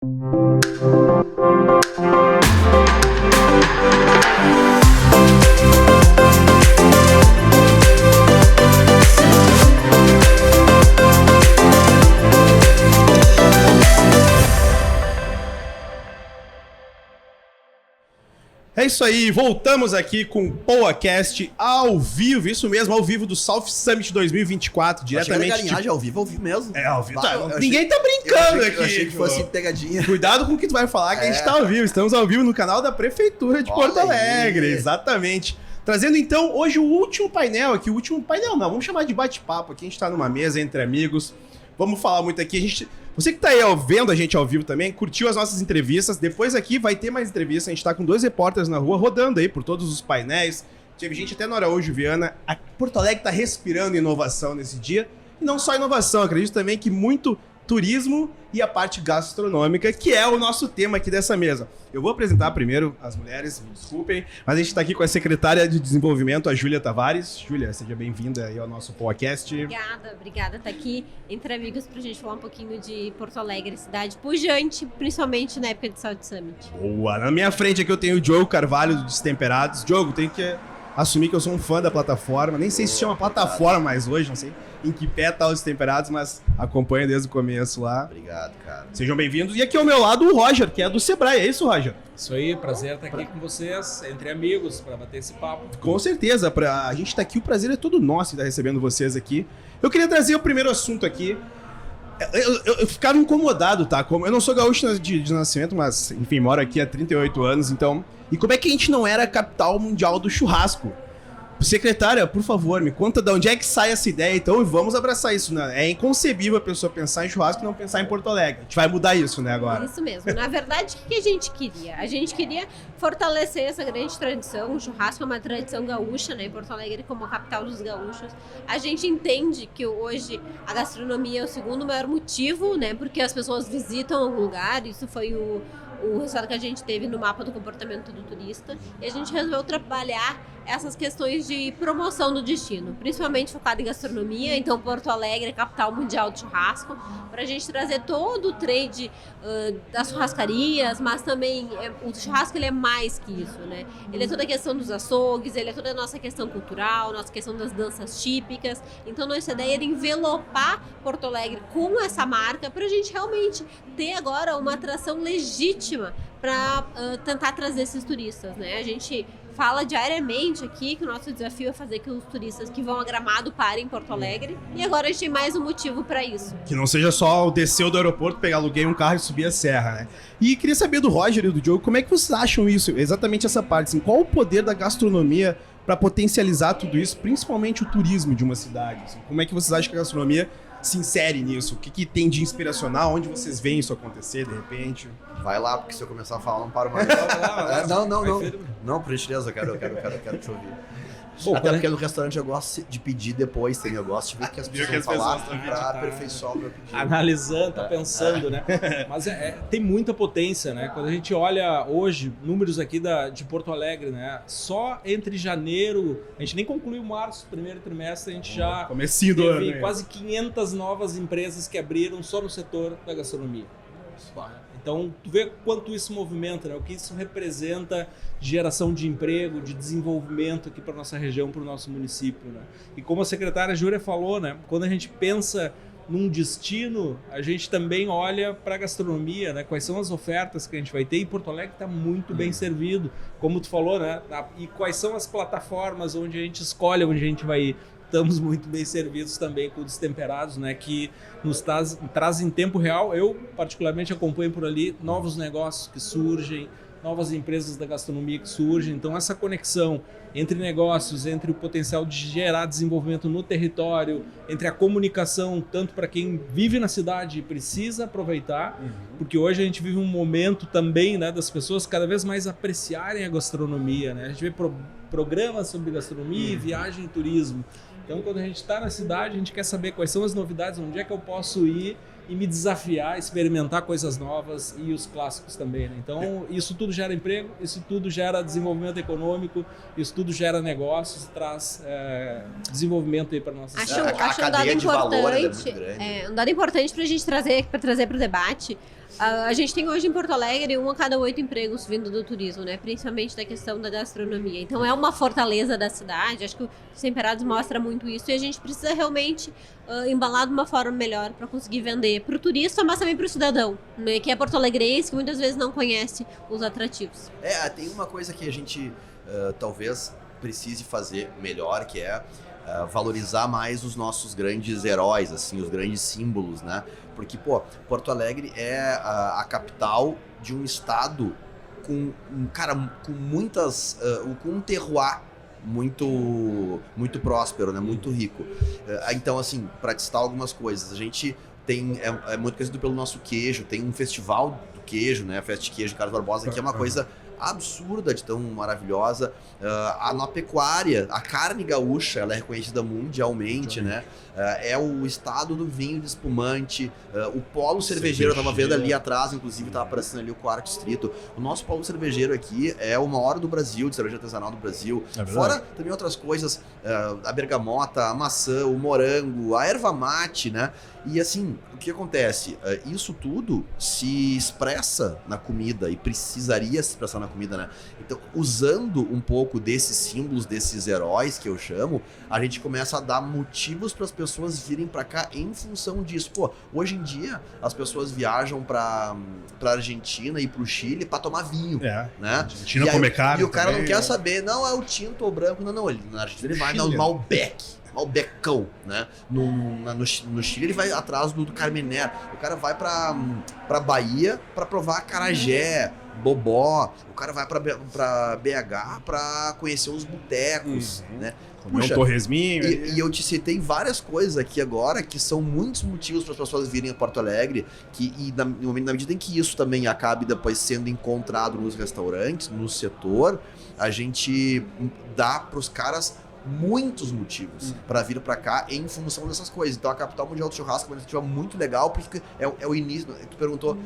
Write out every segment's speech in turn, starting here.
É isso aí, voltamos aqui com o PoaCast ao vivo, isso mesmo, ao vivo do South Summit 2024, diretamente. Galinhagem ao vivo mesmo. É, ao vivo. Ninguém tá brincando aqui. Eu achei que fosse pegadinha. Cuidado com o que tu vai falar, que a gente tá ao vivo. Estamos ao vivo no canal da Prefeitura de Porto Alegre, exatamente. Trazendo então hoje o último painel aqui, vamos chamar de bate-papo aqui, a gente tá numa mesa entre amigos. Vamos falar muito aqui, você que tá aí vendo a gente ao vivo também, curtiu as nossas entrevistas, depois aqui vai ter mais entrevistas, a gente tá com 2 repórteres na rua rodando aí por todos os painéis, teve gente até no Araújo Viana, a Porto Alegre tá respirando inovação nesse dia, e não só inovação, acredito também que muito turismo e a parte gastronômica, que é o nosso tema aqui dessa mesa. Eu vou apresentar primeiro as mulheres, me desculpem, mas a gente está aqui com a secretária de desenvolvimento, a Júlia Tavares. Júlia, seja bem-vinda aí ao nosso PoaCast. Obrigada. Tá aqui entre amigos pra gente falar um pouquinho de Porto Alegre, cidade pujante, principalmente na época de South Summit. Boa! Na minha frente aqui eu tenho o Diogo Carvalho do Destemperados. Diogo, tenho que assumir que eu sou um fã da plataforma, nem sei se chama plataforma mais hoje, não sei em que pé tá os Destemperados, mas acompanho desde o começo lá. Obrigado, cara. Sejam bem-vindos. E aqui ao meu lado o Roger, que é do Sebrae, é isso, Roger? Isso aí, prazer estar aqui com vocês, entre amigos, para bater esse papo. Com certeza, a gente tá aqui, o prazer é todo nosso de estar recebendo vocês aqui. Eu queria trazer o primeiro assunto aqui. Eu ficava incomodado, tá? Eu não sou gaúcho de nascimento, mas, enfim, moro aqui há 38 anos, então... E como é que a gente não era a capital mundial do churrasco? Secretária, por favor, me conta de onde é que sai essa ideia, então, e vamos abraçar isso, né? É inconcebível a pessoa pensar em churrasco e não pensar em Porto Alegre. A gente vai mudar isso, né, agora? Isso mesmo. Na verdade, o que a gente queria? A gente queria fortalecer essa grande tradição. O churrasco é uma tradição gaúcha, né? Porto Alegre como a capital dos gaúchos. A gente entende que hoje a gastronomia é o segundo maior motivo, né? Porque as pessoas visitam algum lugar, isso foi o resultado que a gente teve no mapa do comportamento do turista, e a gente resolveu trabalhar essas questões de promoção do destino, principalmente focado em gastronomia. Então Porto Alegre é capital mundial de churrasco, para a gente trazer todo o trade das churrascarias, mas também o churrasco ele é mais que isso, né? Ele é toda a questão dos açougues, ele é toda a nossa questão cultural, nossa questão das danças típicas. Então nossa ideia era envelopar Porto Alegre com essa marca, para a gente realmente ter agora uma atração legítima para tentar trazer esses turistas, né? A gente fala diariamente aqui que o nosso desafio é fazer que os turistas que vão a Gramado parem em Porto Alegre, e agora a gente tem mais um motivo para isso. Que não seja só descer do aeroporto, pegar aluguei um carro e subir a serra, né? E queria saber do Roger e do Diogo, como é que vocês acham isso, exatamente essa parte, assim, qual o poder da gastronomia para potencializar tudo isso, principalmente o turismo de uma cidade? Assim, como é que vocês acham que a gastronomia se insere nisso? O que tem de inspiracional? Onde vocês veem isso acontecer, de repente? Vai lá, porque se eu começar a falar, não paro mais. Não, por gentileza, eu quero te ouvir. Bom, até porque no restaurante eu gosto de pedir depois, eu gosto de ver o que as pessoas vão falar para aperfeiçoar o meu pedido. Analisando, tá pensando, né? Mas tem muita potência, né? Quando a gente olha hoje, números aqui de Porto Alegre, né? Só entre janeiro, a gente nem concluiu março, primeiro trimestre, a gente já teve quase 500 novas empresas que abriram só no setor da gastronomia. Então, tu vê quanto isso movimenta, né? O que isso representa de geração de emprego, de desenvolvimento aqui para nossa região, para o nosso município, né? E como a secretária Júlia falou, né? Quando a gente pensa num destino, a gente também olha para a gastronomia, né? Quais são as ofertas que a gente vai ter, e Porto Alegre está muito bem servido, como tu falou, né? E quais são as plataformas onde a gente escolhe onde a gente vai ir. Estamos muito bem servidos também com os Destemperados, né, que nos traz em tempo real. Eu, particularmente, acompanho por ali novos negócios que surgem, novas empresas da gastronomia que surgem. Então, essa conexão entre negócios, entre o potencial de gerar desenvolvimento no território, entre a comunicação, tanto para quem vive na cidade e precisa aproveitar, porque hoje a gente vive um momento também, né, das pessoas cada vez mais apreciarem a gastronomia, né? A gente vê programas sobre gastronomia, viagem e turismo. Então, quando a gente está na cidade, a gente quer saber quais são as novidades, onde é que eu posso ir e me desafiar, experimentar coisas novas, e os clássicos também, né? Então, isso tudo gera emprego, isso tudo gera desenvolvimento econômico, isso tudo gera negócios, traz desenvolvimento aí para nossa cidade. Acho um dado importante, um dado importante para a gente trazer para o debate. A gente tem hoje em Porto Alegre 1 a cada 8 empregos vindo do turismo, né? Principalmente da questão da gastronomia. Então é uma fortaleza da cidade, acho que o Temperados mostra muito isso e a gente precisa realmente embalar de uma forma melhor para conseguir vender para o turista, mas também para o cidadão, né? Que é porto-alegrense, que muitas vezes não conhece os atrativos. Tem uma coisa que a gente talvez precise fazer melhor, que é valorizar mais os nossos grandes heróis, assim, os grandes símbolos, né? Porque, Porto Alegre é a capital de um estado com muitas... com um terroir muito próspero, né? Muito rico. Então, assim, para te citar algumas coisas, a gente tem... É muito conhecido pelo nosso queijo, tem um festival do queijo, né? A Festa de Queijo de Carlos Barbosa, que é uma coisa absurda de tão maravilhosa. Na pecuária, a carne gaúcha, ela é reconhecida mundialmente, né? É o estado do vinho de espumante, o polo cervejeiro, eu tava vendo ali atrás, inclusive tava aparecendo ali o 4º distrito. O nosso polo cervejeiro aqui é o maior do Brasil, de cerveja artesanal do Brasil. Fora também outras coisas, a bergamota, a maçã, o morango, a erva mate, né? E assim, o que acontece? Isso tudo se expressa na comida e precisaria se expressar na comida, né? Então, usando um pouco desses símbolos, desses heróis que eu chamo, a gente começa a dar motivos para as pessoas virem para cá em função disso. Hoje em dia, as pessoas viajam para Argentina e para o Chile para tomar vinho, né? Argentina comer carne. E o cara não quer saber, não é o tinto ou branco, não. Na Argentina ele vai no Malbecão, né? No Chile ele vai atrás do Carmener. O cara vai pra Bahia pra provar acarajé, bobó. O cara vai pra BH pra conhecer os botecos, né? Puxa, um torresminho. E eu te citei várias coisas aqui agora que são muitos motivos para as pessoas virem a Porto Alegre, na medida em que isso também acabe depois sendo encontrado nos restaurantes, no setor, a gente dá pros caras muitos motivos para vir para cá em função dessas coisas. Então a Capital Mundial do Churrasco é uma iniciativa muito legal, porque é o início. Tu perguntou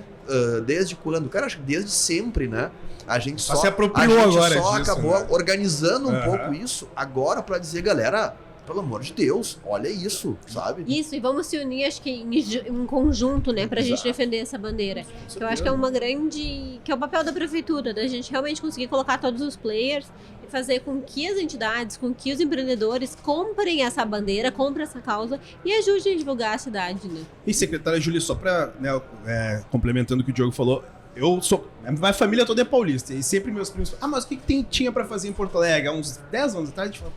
desde quando? Cara, acho que desde sempre, né? A gente só se apropriou agora disso, acabou né? Organizando um pouco isso agora para dizer, galera, pelo amor de Deus, olha isso, sabe? Isso, e vamos se unir, acho que em conjunto, né, pra gente defender essa bandeira. Que eu acho que é uma grande... que é o papel da prefeitura, da gente realmente conseguir colocar todos os players e fazer com que as entidades, com que os empreendedores comprem essa bandeira, comprem essa causa e ajudem a divulgar a cidade, né? E secretária Júlia, só pra, né, complementando o que o Diogo falou, minha família toda é paulista, e sempre meus primos falam, mas o que tinha pra fazer em Porto Alegre? Há uns 10 anos atrás, a gente falou,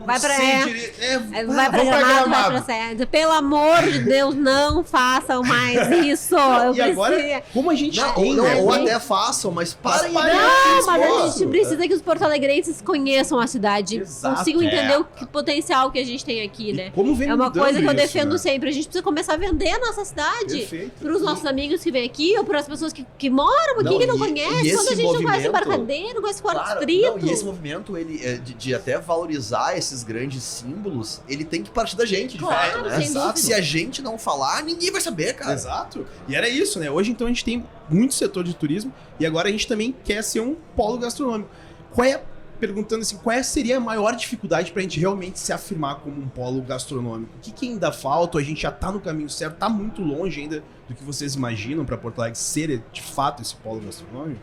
vai pra vai pra Gramado, vai pra Sérgio. Pelo amor de Deus, não façam mais isso. Agora, como a gente tem, ou até façam, mas parem. Mas a gente precisa que os porto-alegrenses conheçam a cidade. Consigam entender o potencial que a gente tem aqui, né? É uma coisa que eu defendo sempre. A gente precisa começar a vender a nossa cidade pros nossos amigos que vêm aqui ou para as pessoas que moram aqui, que não conhecem. Quando a gente não conhece Embarcadero, não conhece 4º distrito. E esse movimento de até valorizar esses grandes símbolos, ele tem que partir da gente, de fato, né? Se a gente não falar, ninguém vai saber, cara. Exato. E era isso, né? Hoje, então, a gente tem muito setor de turismo e agora a gente também quer ser um polo gastronômico. Perguntando assim, qual seria a maior dificuldade pra gente realmente se afirmar como um polo gastronômico? O que ainda falta? A gente já tá no caminho certo, tá muito longe ainda do que vocês imaginam pra Porto Alegre ser, de fato, esse polo gastronômico?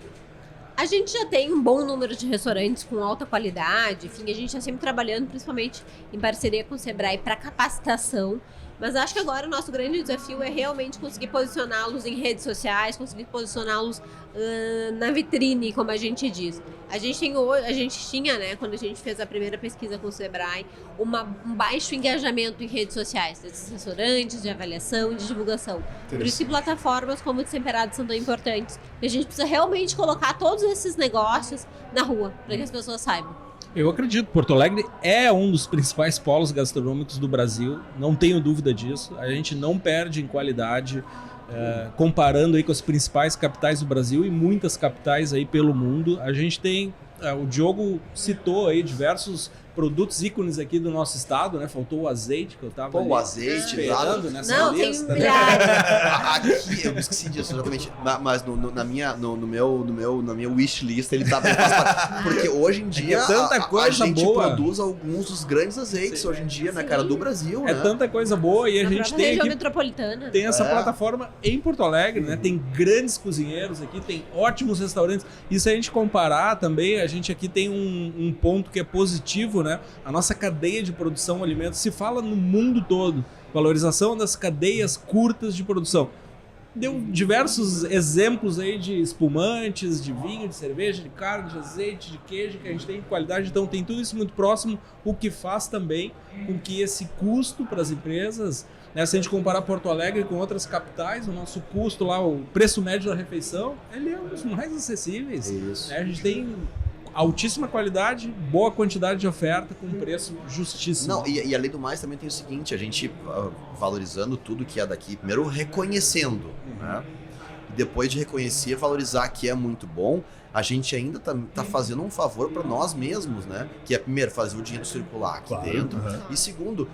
A gente já tem um bom número de restaurantes com alta qualidade, enfim, a gente está sempre trabalhando principalmente em parceria com o Sebrae para capacitação, mas acho que agora o nosso grande desafio é realmente conseguir posicioná-los em redes sociais, conseguir posicioná-los na vitrine, como a gente diz. A gente tinha, né, quando a gente fez a primeira pesquisa com o Sebrae, um baixo engajamento em redes sociais, desses restaurantes, de avaliação e de divulgação. Por isso que plataformas como o Temperados são tão importantes. E a gente precisa realmente colocar todos esses negócios na rua, para que as pessoas saibam. Eu acredito, Porto Alegre é um dos principais polos gastronômicos do Brasil, não tenho dúvida disso. A gente não perde em qualidade, comparando aí com as principais capitais do Brasil e muitas capitais aí pelo mundo. A gente tem, o Diogo citou aí diversos produtos ícones aqui do nosso estado, né? Faltou o azeite, que eu tava o azeite, esperando nessa Não, lista. tem milhares. Aqui, eu me esqueci disso, exatamente. Mas na minha wishlist ele tá bem passado. Porque hoje em dia tanta coisa a gente boa. produz alguns dos grandes azeites hoje em dia, né, cara, do Brasil, né? É tanta coisa boa e a Na gente própria tem região aqui, metropolitana. tem essa plataforma em Porto Alegre, né? Tem grandes cozinheiros aqui, tem ótimos restaurantes. E se a gente comparar também, a gente aqui tem um ponto que é positivo, né? A nossa cadeia de produção de alimentos se fala no mundo todo. Valorização das cadeias curtas de produção. Deu diversos exemplos aí de espumantes, de vinho, de cerveja, de carne, de azeite, de queijo, que a gente tem qualidade. Então tem tudo isso muito próximo, o que faz também com que esse custo para as empresas, né, se a gente comparar Porto Alegre com outras capitais, o nosso custo lá, o preço médio da refeição, ele é um dos mais acessíveis. Isso. Né? A gente tem altíssima qualidade, boa quantidade de oferta com preço justíssimo. Não, e além do mais também tem o seguinte, a gente valorizando tudo que é daqui, primeiro reconhecendo, né? E depois de reconhecer, valorizar que é muito bom, a gente ainda tá fazendo um favor para nós mesmos, né? Que é, primeiro, fazer o dinheiro circular aqui dentro. E segundo,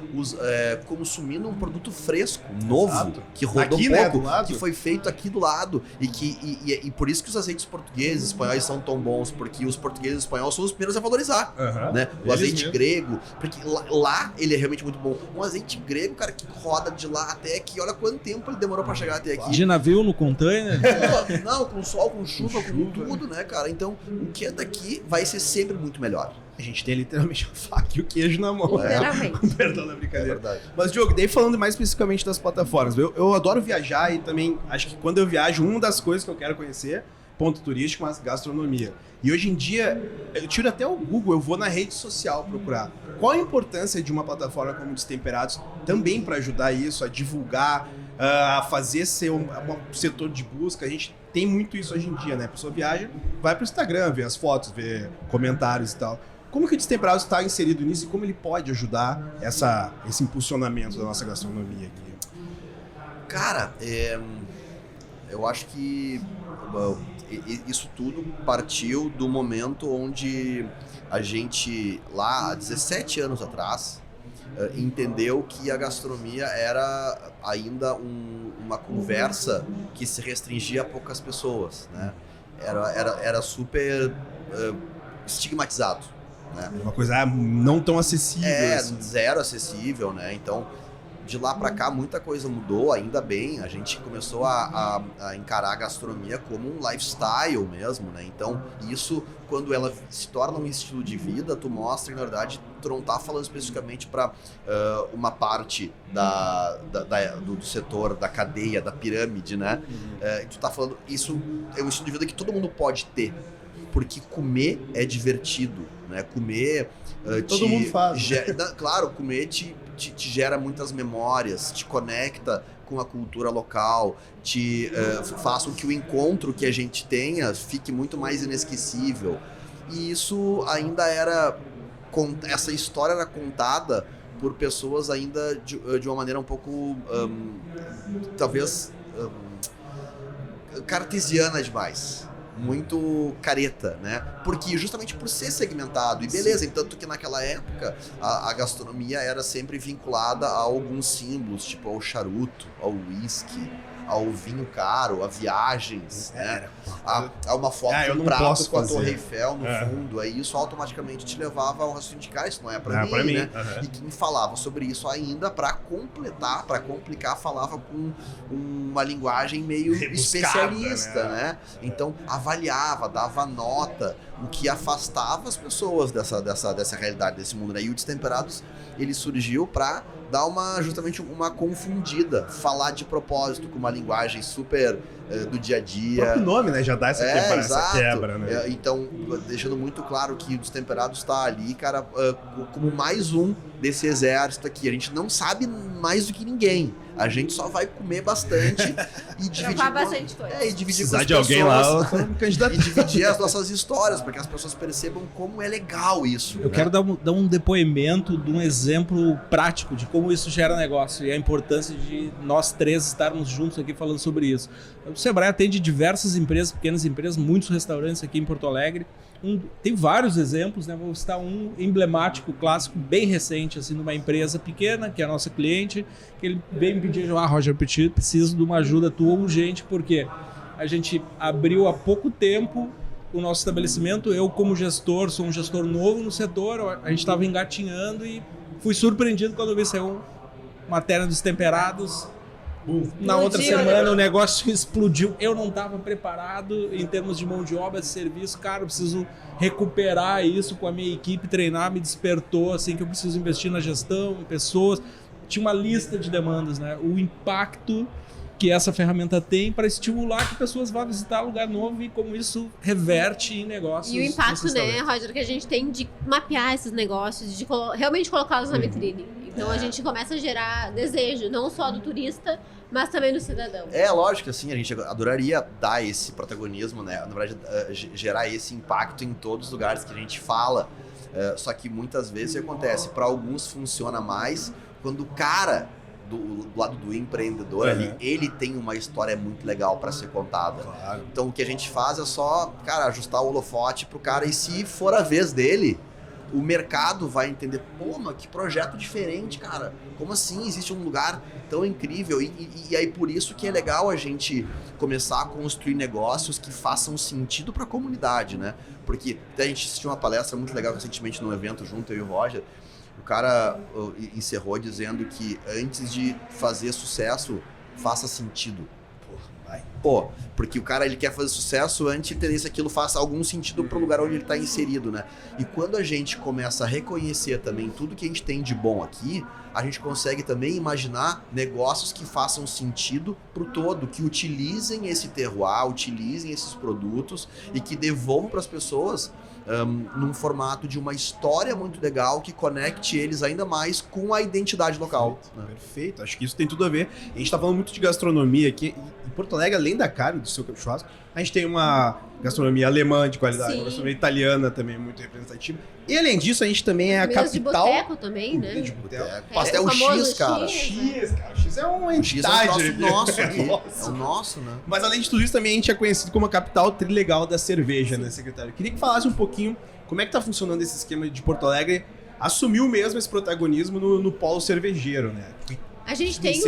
consumindo um produto fresco, novo, que rodou aqui, pouco, né, do lado. que foi feito aqui do lado. E por isso que os azeites portugueses, espanhóis são tão bons, porque os portugueses e espanhóis são os primeiros a valorizar. Né? O azeite grego, porque lá ele é realmente muito bom. Um azeite grego, cara, que roda de lá até aqui, olha quanto tempo ele demorou para chegar até aqui. De navio no container? Não, com sol, com chuva, com tudo, né, cara? Então, o que é daqui vai ser sempre muito melhor. A gente tem literalmente a faca e o queijo na mão. Literalmente. Perdão da brincadeira. É verdade. Mas, Diogo, daí falando mais especificamente das plataformas, eu adoro viajar e também acho que quando eu viajo, uma das coisas que eu quero conhecer, ponto turístico, mas gastronomia. E hoje em dia, eu tiro até o Google, eu vou na rede social procurar. Qual a importância de uma plataforma como Destemperados também para ajudar isso, a divulgar, a fazer ser um setor de busca? A gente tem muito isso hoje em dia, né? A pessoa viaja, vai pro Instagram, vê as fotos, vê comentários e tal. Como que o Destemperados está inserido nisso e como ele pode ajudar esse impulsionamento da nossa gastronomia aqui? Cara, eu acho que isso tudo partiu do momento onde a gente, lá há 17 anos atrás, entendeu que a gastronomia era ainda uma conversa que se restringia a poucas pessoas, né? Era super estigmatizado, né? Uma coisa não tão acessível. Assim. Zero acessível, né? Então, de lá pra cá, muita coisa mudou, ainda bem. A gente começou a encarar a gastronomia como um lifestyle mesmo, né? Então, isso, quando ela se torna um estilo de vida, tu mostra, na verdade, tu não tá falando especificamente para uma parte do setor, da cadeia, da pirâmide, né? Tu tá falando, isso é um estilo de vida que todo mundo pode ter. Porque comer é divertido, né? Comer todo mundo faz. Claro, comer te gera muitas memórias, te conecta com a cultura local, faz com que o encontro que a gente tenha fique muito mais inesquecível. E isso ainda essa história era contada por pessoas ainda de uma maneira um pouco, talvez, cartesiana demais. Muito careta, né? Porque justamente por ser segmentado, e beleza, tanto que naquela época a gastronomia era sempre vinculada a alguns símbolos, tipo ao charuto, ao whisky, ao vinho caro, a viagens, né? A uma foto de um prato com a Torre Eiffel no fundo, aí isso automaticamente te levava ao raciocínio de cara, isso não é pra mim, né? E quem falava sobre isso ainda, pra complicar, falava com uma linguagem meio especialista, né? Então, avaliava, dava nota, o que afastava as pessoas dessa realidade, desse mundo, né? E o Destemperados, ele surgiu pra dar justamente uma confundida, falar de propósito, com uma linguagem super do dia a dia. O próprio nome, né? Já dá essa quebra, né? Então, deixando muito claro que o Destemperados está ali, cara, como mais um desse exército aqui. A gente não sabe mais do que ninguém. A gente só vai comer bastante e dividir bastante coisa. E dividir com as pessoas. Alguém lá, e dividir as nossas histórias, para que as pessoas percebam como é legal isso. Eu quero dar um depoimento de um exemplo prático de como isso gera negócio e a importância de nós três estarmos juntos aqui falando sobre isso. Sebrae atende diversas empresas, pequenas empresas, muitos restaurantes aqui em Porto Alegre. Tem vários exemplos, né? Vou citar um emblemático, clássico, bem recente, assim, de uma empresa pequena, que é a nossa cliente, que ele veio me pedir, Roger, preciso de uma ajuda tua urgente, porque a gente abriu há pouco tempo o nosso estabelecimento, eu como gestor, sou um gestor novo no setor, a gente estava engatinhando e fui surpreendido quando eu vi sair uma matéria dos temperados. Na outra semana o negócio explodiu. Eu não estava preparado em termos de mão de obra, de serviço. Cara, eu preciso recuperar isso com a minha equipe, treinar, me despertou assim que eu preciso investir na gestão, em pessoas. Tinha uma lista de demandas, né? O impacto que essa ferramenta tem para estimular que pessoas vá visitar lugar novo e como isso reverte em negócios. E o impacto, né, Roger, que a gente tem de mapear esses negócios, de realmente colocá-los na vitrine. Então a gente começa a gerar desejo, não só do turista, mas também do cidadão. É lógico que assim, a gente adoraria dar esse protagonismo, né? Na verdade, gerar esse impacto em todos os lugares que a gente fala. Só que muitas vezes o que acontece? Para alguns funciona mais quando o cara do lado do empreendedor ali, ele tem uma história muito legal para ser contada. Claro. Então o que a gente faz é só, cara, ajustar o holofote pro cara e se for a vez dele, o mercado vai entender, pô, mas que projeto diferente, cara. Como assim? Existe um lugar tão incrível. E aí por isso que é legal a gente começar a construir negócios que façam sentido para a comunidade, né? Porque até a gente assistiu uma palestra muito legal recentemente num evento junto, eu e o Roger. O cara encerrou dizendo que antes de fazer sucesso, faça sentido. Pô, porque o cara ele quer fazer sucesso antes de ter isso, aquilo faça algum sentido pro lugar onde ele tá inserido, né? E quando a gente começa a reconhecer também tudo que a gente tem de bom aqui, a gente consegue também imaginar negócios que façam sentido pro todo, que utilizem esse terroir, utilizem esses produtos e que devolvam para as pessoas num formato de uma história muito legal que conecte eles ainda mais com a identidade local. Perfeito, né? Perfeito. Acho que isso tem tudo a ver. A gente tá falando muito de gastronomia aqui. Em Porto Alegre, além da carne, do seu churrasco, a gente tem uma gastronomia alemã de qualidade, uma gastronomia italiana também muito representativa. E além disso, a gente também é a capital... de boteco também, né? De boteco. Pastel X, cara. X, cara. O X é uma entidade. O X é um nosso aqui. É o nosso, né? Mas além de tudo isso, também a gente é conhecido como a capital trilegal da cerveja, né, secretário? Queria que falasse um pouquinho como é que tá funcionando esse esquema de Porto Alegre. Assumiu mesmo esse protagonismo no polo cervejeiro, né? A gente tem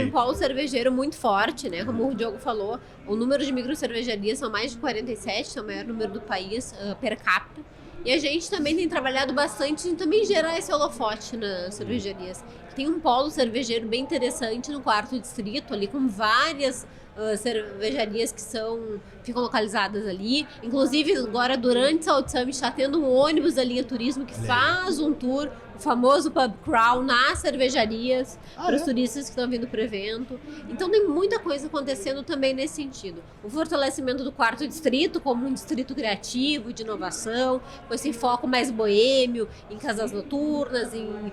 um polo cervejeiro muito forte, né? Como o Diogo falou, o número de microcervejarias são mais de 47, são o maior número do país per capita. E a gente também tem trabalhado bastante em também gerar esse holofote nas cervejarias. Tem um polo cervejeiro bem interessante no 4º distrito, ali com várias cervejarias que ficam localizadas ali. Inclusive, agora durante o South Summit está tendo um ônibus da linha turismo que faz um tour, o famoso pub crawl nas cervejarias, para os turistas que estão vindo para o evento. Então tem muita coisa acontecendo também nesse sentido. O fortalecimento do 4º distrito como um distrito criativo, de inovação, com esse foco mais boêmio, em casas noturnas, em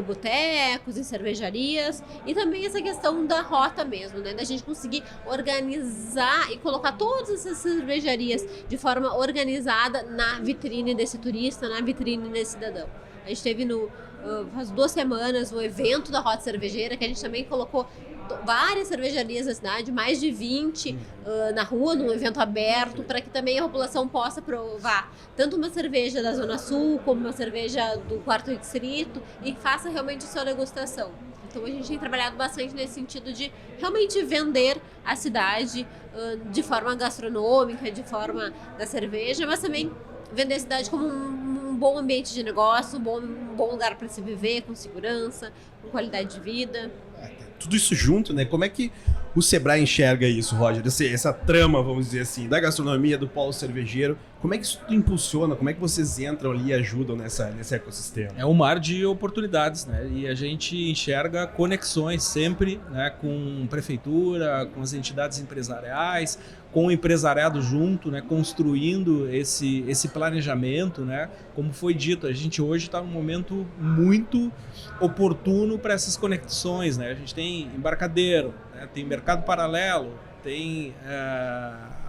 botecos, em cervejarias, e também essa questão da rota mesmo, né? Da gente conseguir organizar e colocar todas essas cervejarias de forma organizada na vitrine desse turista, na vitrine desse cidadão. A gente teve faz 2 semanas o evento da Rota Cervejeira, que a gente também colocou várias cervejarias da cidade, mais de 20 na rua, num evento aberto, para que também a população possa provar tanto uma cerveja da Zona Sul, como uma cerveja do 4º distrito, e faça realmente a sua degustação. Então a gente tem trabalhado bastante nesse sentido de realmente vender a cidade de forma gastronômica, de forma da cerveja, mas também vender a cidade como um bom ambiente de negócio, um bom lugar para se viver, com segurança, com qualidade de vida. Tudo isso junto, né? Como é que o Sebrae enxerga isso, Roger? Essa trama, vamos dizer assim, da gastronomia, do polo cervejeiro. Como é que isso impulsiona? Como é que vocês entram ali e ajudam nesse ecossistema? É um mar de oportunidades, né? E a gente enxerga conexões sempre, né? Com prefeitura, com as entidades empresariais, com o empresariado junto, né? Construindo esse planejamento, né? Como foi dito, a gente hoje está num momento muito oportuno para essas conexões, né? A gente tem embarcadeiro, né? Tem mercado paralelo, tem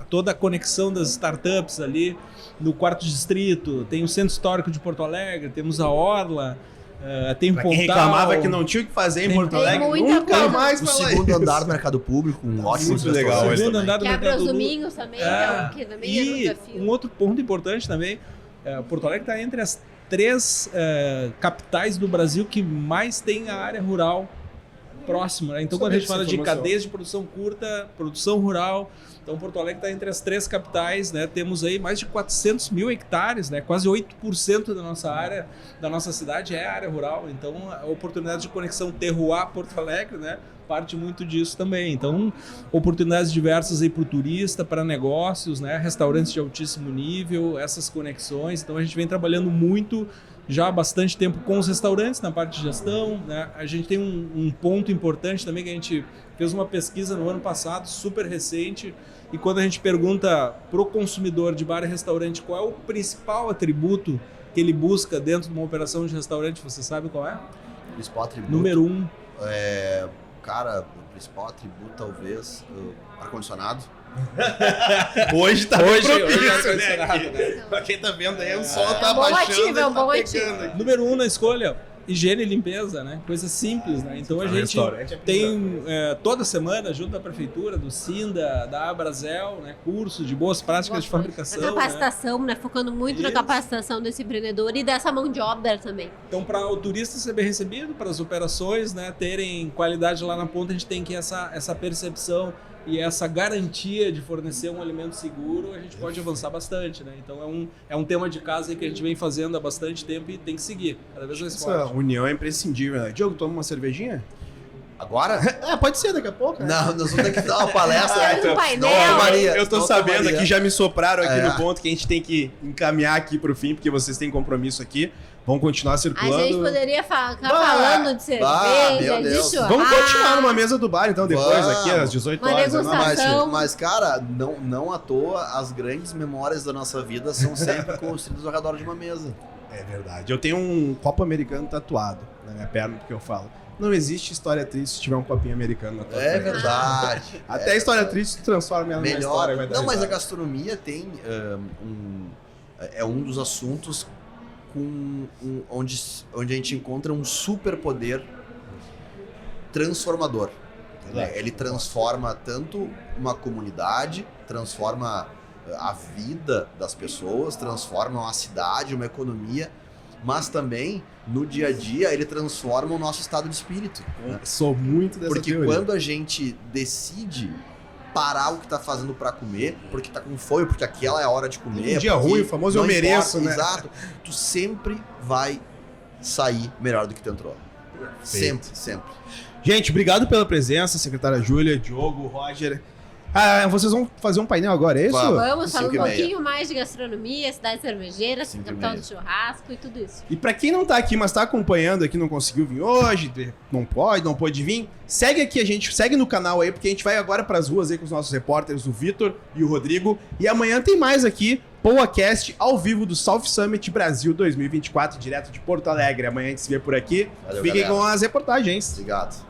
toda a conexão das startups ali no 4º distrito, tem o Centro Histórico de Porto Alegre, temos a Orla, Tem pra Pontal. quem reclamava que não tinha o que fazer em Porto Alegre, nunca mais O falar segundo isso. andar do Mercado Público, um ótimo muito legal. restaurante Segundo também. andar do Quebra Mercado os Lu. domingos também, que também é um E desafio. um outro ponto importante também, Porto Alegre está entre as 3 capitais do Brasil que mais tem a área rural próxima, né? Então, quando a gente fala de cadeias de produção curta, produção rural, então Porto Alegre está entre as 3 capitais, né? Temos aí mais de 400 mil hectares, né? Quase 8% da nossa área, da nossa cidade é área rural. Então, a oportunidade de conexão terroir-Porto Alegre, né? Parte muito disso também. Então, oportunidades diversas aí para o turista, para negócios, né? Restaurantes de altíssimo nível, essas conexões. Então, a gente vem trabalhando muito já há bastante tempo com os restaurantes na parte de gestão, né? A gente tem um ponto importante também que a gente fez uma pesquisa no ano passado, super recente, e quando a gente pergunta para o consumidor de bar e restaurante qual é o principal atributo que ele busca dentro de uma operação de restaurante, você sabe qual é? Principal atributo. Número 1. Cara, o principal atributo talvez ar-condicionado. Hoje tá Hoje propício, né? ar-condicionado, né? Pra quem tá vendo aí, o sol tá um bom baixando, ativo, é um tá bom pegando aqui. Número 1 na escolha, higiene e limpeza, né? Coisa simples, né? Então a gente tem toda semana, junto da prefeitura, do SINDA, da Abrazel, né? Curso de boas práticas de fabricação. A capacitação, né? Focando muito na capacitação desse empreendedor e dessa mão de obra também. Então, para o turista ser bem recebido, para as operações, né, terem qualidade lá na ponta, a gente tem que essa percepção e essa garantia de fornecer um alimento seguro, a gente pode avançar bastante, né? Então é um tema de casa aí que a gente vem fazendo há bastante tempo e tem que seguir, cada vez mais Essa forte. união é imprescindível, né? Diogo, toma uma cervejinha? Agora? Pode ser daqui a pouco, né? Não, nós vamos ter que dar uma palestra. Tem um painel. Não, Maria. Eu tô Não, sabendo Maria. aqui, já me sopraram aqui no ponto que a gente tem que encaminhar aqui pro fim, porque vocês têm compromisso aqui. Vão continuar circulando. A gente poderia ficar falando de cerveja, meu de Deus. churrasco. Vamos continuar numa mesa do bar, então, depois, Vamos. aqui, às 18 Uma horas. degustação. Mas, cara, não à toa, as grandes memórias da nossa vida são sempre construídas ao redor de uma mesa. É verdade. Eu tenho um copo americano tatuado na minha perna, porque eu falo. Não existe história triste se tiver um copinho americano na tua É frente. verdade. Até a história triste transforma ela numa Melhor. história. Vai dar Não, mas a risada. gastronomia tem um dos assuntos onde a gente encontra um superpoder transformador. Né? Ele transforma tanto uma comunidade, transforma a vida das pessoas, transforma uma cidade, uma economia, mas também no dia a dia ele transforma o nosso estado de espírito. Né? Sou muito dessa Porque teoria. quando a gente decide parar o que tá fazendo pra comer, porque tá com fome, porque aquela é a hora de comer. Um dia porque ruim, o famoso não eu mereço, importa, né? Exato. Tu sempre vai sair melhor do que tu entrou. Sempre, sempre. Gente, obrigado pela presença, secretária Júlia, Diogo, Roger. Vocês vão fazer um painel agora, é isso? Vamos falar um 5:30. pouquinho mais de gastronomia, cidade cervejeira, 5:30. capital do churrasco e tudo isso. E pra quem não tá aqui, mas tá acompanhando aqui, não conseguiu vir hoje, não pôde vir, segue aqui a gente, segue no canal aí, porque a gente vai agora pras ruas aí com os nossos repórteres, o Vitor e o Rodrigo. E amanhã tem mais aqui, PoaCast ao vivo do South Summit Brasil 2024, direto de Porto Alegre. Amanhã a gente se vê por aqui. Valeu, Fiquem galera. com as reportagens. Obrigado.